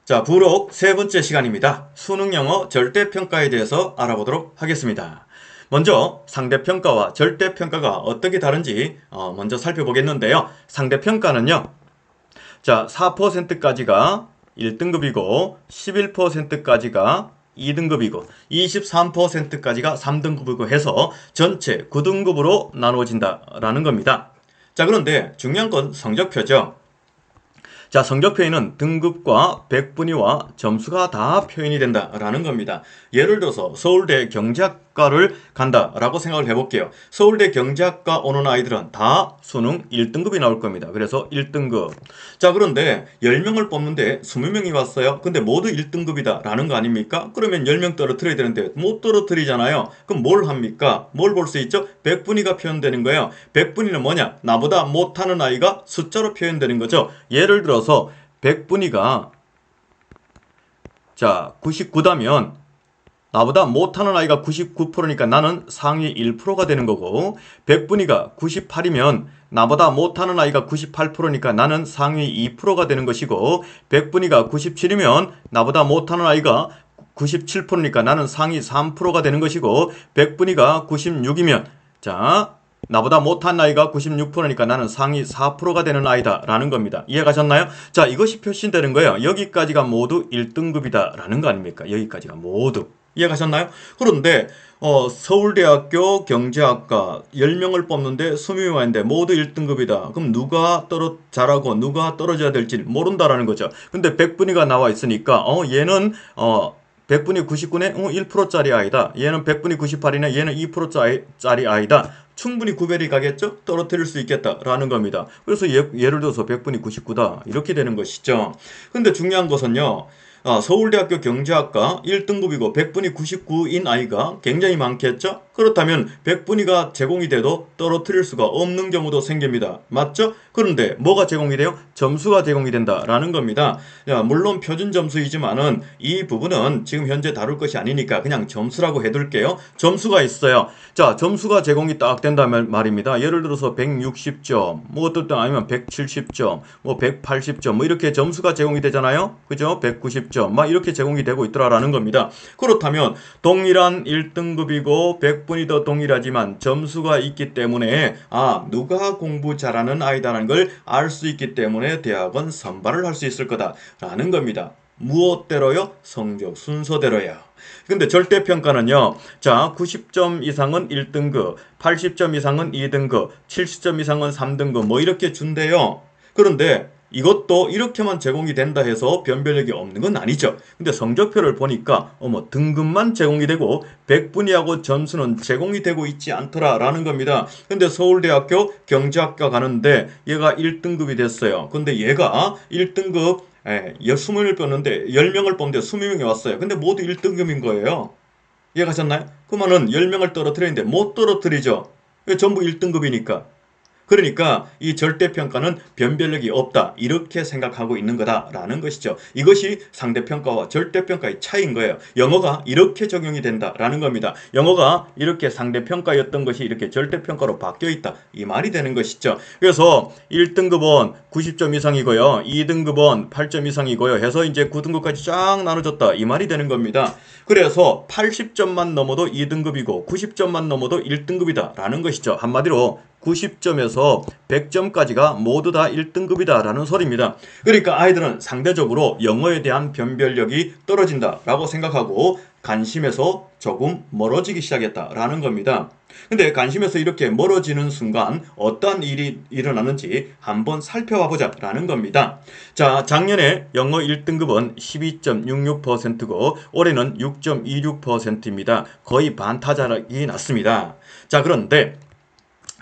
자, 부록 세 번째 시간입니다. 수능 영어 절대평가에 대해서 알아보도록 하겠습니다. 먼저 상대평가와 절대평가가 어떻게 다른지 먼저 살펴보겠는데요. 상대평가는요. 자, 4%까지가 1등급이고 11%까지가 2등급이고 23%까지가 3등급이고 해서 전체 9등급으로 나누어진다라는 겁니다. 자, 그런데 중요한 건 성적표죠. 자, 성적표에는 등급과 백분위와 점수가 다 표현이 된다라는 겁니다. 예를 들어서 서울대 경제학과를 간다라고 생각을 해볼게요. 서울대 경제학과 오는 아이들은 다 수능 1등급이 나올 겁니다. 그래서 1등급. 자, 그런데 10명을 뽑는데 20명이 왔어요. 근데 모두 1등급이다 라는 거 아닙니까? 그러면 10명 떨어뜨려야 되는데 못 떨어뜨리잖아요. 그럼 뭘 합니까? 뭘 볼 수 있죠? 백분위가 표현되는 거예요. 백분위는 뭐냐? 나보다 못하는 아이가 숫자로 표현되는 거죠. 예를 들어서 백분위가 자 99다면 나보다 못하는 아이가 99%니까 나는 상위 1%가 되는 거고, 백분위가 98이면 나보다 못하는 아이가 98%니까 나는 상위 2%가 되는 것이고, 백분위가 97이면 나보다 못하는 아이가 97%니까 나는 상위 3%가 되는 것이고, 백분위가 96이면 자 나보다 못한 아이가 96%니까 나는 상위 4%가 되는 아이다 라는 겁니다. 이해가셨나요? 자, 이것이 표시되는 거예요. 여기까지가 모두 1등급이다 라는 거 아닙니까? 여기까지가 모두. 이해가셨나요? 그런데 서울대학교 경제학과 10명을 뽑는데 20명이 왔는데 모두 1등급이다. 그럼 누가 잘하고 누가 떨어져야 될지 모른다라는 거죠. 근데 백분위가 나와 있으니까 얘는 백분위 99네 1%짜리 아이다. 얘는 백분위 98이네 얘는 2%짜리 아이다. 충분히 구별이 가겠죠? 떨어뜨릴 수 있겠다라는 겁니다. 그래서 예를 들어서 백분위 99다. 이렇게 되는 것이죠. 근데 중요한 것은요. 서울대학교 경제학과 1등급이고 백분위 99인 아이가 굉장히 많겠죠? 그렇다면 백분위가 제공이 돼도 떨어뜨릴 수가 없는 경우도 생깁니다. 맞죠? 그런데 뭐가 제공이 돼요? 점수가 제공이 된다라는 겁니다. 자, 물론 표준 점수이지만은 이 부분은 지금 현재 다룰 것이 아니니까 그냥 점수라고 해둘게요. 점수가 있어요. 자, 점수가 제공이 딱 된다면 말입니다. 예를 들어서 160점, 뭐 어떨 때 아니면 170점, 뭐 180점, 뭐 이렇게 점수가 제공이 되잖아요. 그죠? 190점, 막 이렇게 제공이 되고 있더라라는 겁니다. 그렇다면 동일한 1등급이고 백분위도 동일하지만 점수가 있기 때문에 누가 공부 잘하는 아이다라는 걸 알 수 있기 때문에 대학은 선발을 할 수 있을 거다라는 겁니다. 무엇대로요? 성적 순서대로요. 근데 절대평가는요. 자, 90점 이상은 1등급, 80점 이상은 2등급, 70점 이상은 3등급 뭐 이렇게 준대요. 그런데 이것도 이렇게만 제공이 된다 해서 변별력이 없는 건 아니죠. 근데 성적표를 보니까 등급만 제공이 되고 백분위하고 점수는 제공이 되고 있지 않더라라는 겁니다. 근데 서울대학교 경제학과 가는데 얘가 1등급이 됐어요. 근데 얘가 1등급 20명을 뺐는데 10명을 뽑는데 20명이 왔어요. 근데 모두 1등급인 거예요. 이해가셨나요? 그러면은 10명을 떨어뜨리는데 못 떨어뜨리죠. 전부 1등급이니까. 그러니까 이 절대평가는 변별력이 없다 이렇게 생각하고 있는 거다라는 것이죠. 이것이 상대평가와 절대평가의 차이인 거예요. 영어가 이렇게 적용이 된다라는 겁니다. 영어가 이렇게 상대평가였던 것이 이렇게 절대평가로 바뀌어 있다 이 말이 되는 것이죠. 그래서 1등급은 90점 이상이고요. 2등급은 8점 이상이고요. 해서 이제 9등급까지 쫙 나눠졌다 이 말이 되는 겁니다. 그래서 80점만 넘어도 2등급이고 90점만 넘어도 1등급이다 라는 것이죠. 한마디로 90점에서 100점까지가 모두 다 1등급이다 라는 소리입니다. 그러니까 아이들은 상대적으로 영어에 대한 변별력이 떨어진다라고 생각하고 관심에서 조금 멀어지기 시작했다라는 겁니다. 근데 관심에서 이렇게 멀어지는 순간 어떤 일이 일어나는지 한번 살펴봐 보자라는 겁니다. 자, 작년에 영어 1등급은 12.66%고 올해는 6.26%입니다. 거의 반타작이 났습니다. 자, 그런데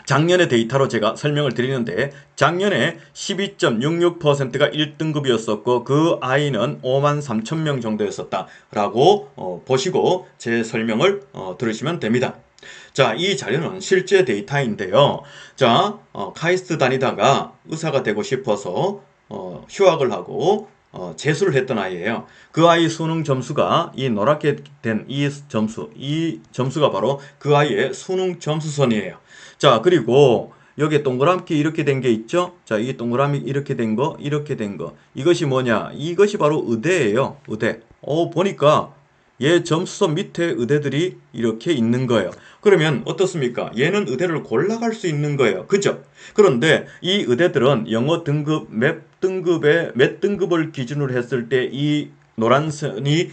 작년의 데이터로 제가 설명을 드리는데 작년에 12.66%가 1등급이었었고 그 아이는 53,000명 정도였었다라고 보시고 제 설명을 들으시면 됩니다. 자, 이 자료는 실제 데이터인데요. 자, 카이스트 다니다가 의사가 되고 싶어서 휴학을 하고 재수를 했던 아이예요. 그 아이 수능 점수가 이 노랗게 된 이 점수가 바로 그 아이의 수능 점수선이에요. 자, 그리고 여기에 동그랗게 이렇게 된 게 있죠? 자, 이 동그라미 이렇게 된 거, 이렇게 된 거. 이것이 뭐냐? 이것이 바로 의대예요. 의대. 보니까 얘 점수선 밑에 의대들이 이렇게 있는 거예요. 그러면 어떻습니까? 얘는 의대를 골라갈 수 있는 거예요. 그죠? 그런데 이 의대들은 영어 등급 몇 등급을 기준으로 했을 때 이 노란 선이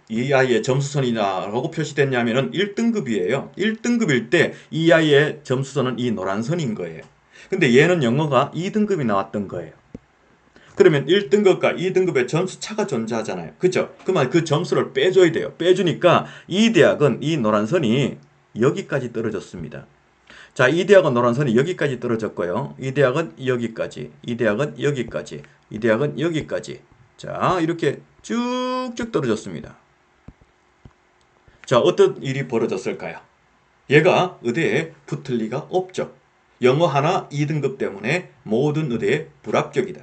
이 아이의 점수선이다라고 표시됐냐면은 1등급이에요. 1등급일 때 이 아이의 점수선은 이 노란 선인 거예요. 근데 얘는 영어가 2등급이 나왔던 거예요. 그러면 1등급과 2등급의 점수 차가 존재하잖아요. 그죠? 그러면 그 점수를 빼줘야 돼요. 빼주니까 이 대학은 이 노란 선이 여기까지 떨어졌습니다. 자, 이 대학은 노란 선이 여기까지 떨어졌고요. 이 대학은 여기까지, 이 대학은 여기까지, 이 대학은 여기까지. 자, 이렇게 쭉쭉 떨어졌습니다. 자, 어떤 일이 벌어졌을까요? 얘가 의대에 붙을 리가 없죠. 영어 하나 2등급 때문에 모든 의대에 불합격이다.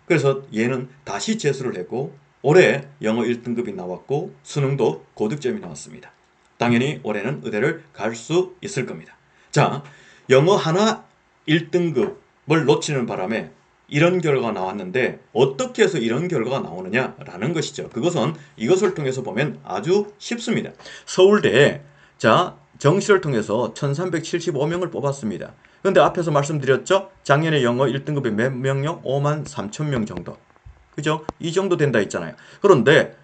그래서 얘는 다시 재수를 했고 올해 영어 1등급이 나왔고 수능도 고득점이 나왔습니다. 당연히 올해는 의대를 갈 수 있을 겁니다. 자, 영어 하나 1등급을 놓치는 바람에 이런 결과가 나왔는데 어떻게 해서 이런 결과가 나오느냐라는 것이죠. 그것은 이것을 통해서 보면 아주 쉽습니다. 서울대에 자 정시를 통해서 1375명을 뽑았습니다. 그런데 앞에서 말씀드렸죠? 작년에 영어 1등급이 몇 명요? 5만 3천 명 정도. 그죠? 이 정도 된다 했잖아요. 그런데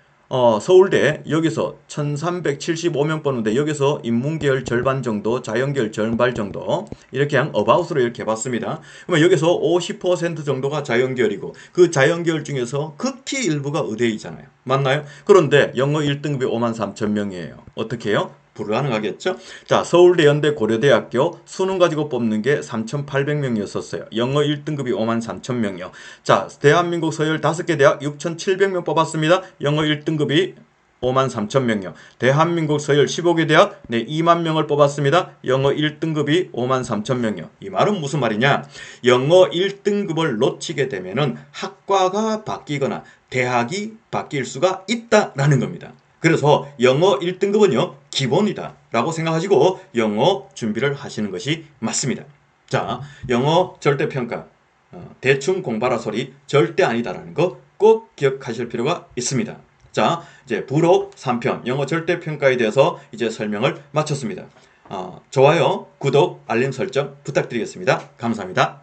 서울대 여기서 1375명 뽑는데 여기서 인문계열 절반 정도, 자연계열 절반 정도 이렇게 한 어바웃으로 이렇게 봤습니다. 그러면 여기서 50% 정도가 자연계열이고 그 자연계열 중에서 극히 일부가 의대이잖아요. 맞나요? 그런데 영어 1등급이 5만 3천 명이에요. 어떻게 해요? 불가능하겠죠? 자, 서울대, 연대, 고려대학교 수능 가지고 뽑는 게 3,800명이었었어요. 영어 1등급이 5만 3천 명이요. 자, 대한민국 서열 5개 대학 6,700명 뽑았습니다. 영어 1등급이 5만 3천 명이요. 대한민국 서열 15개 대학 2만 명을 뽑았습니다. 영어 1등급이 5만 3천 명이요. 이 말은 무슨 말이냐? 영어 1등급을 놓치게 되면은 학과가 바뀌거나 대학이 바뀔 수가 있다라는 겁니다. 그래서 영어 1등급은요 기본이다 라고 생각하시고 영어 준비를 하시는 것이 맞습니다. 자, 영어 절대평가 대충 공부하라 소리 절대 아니다라는 거 꼭 기억하실 필요가 있습니다. 자, 이제 부록 3편 영어 절대평가에 대해서 이제 설명을 마쳤습니다. 좋아요, 구독, 알림 설정 부탁드리겠습니다. 감사합니다.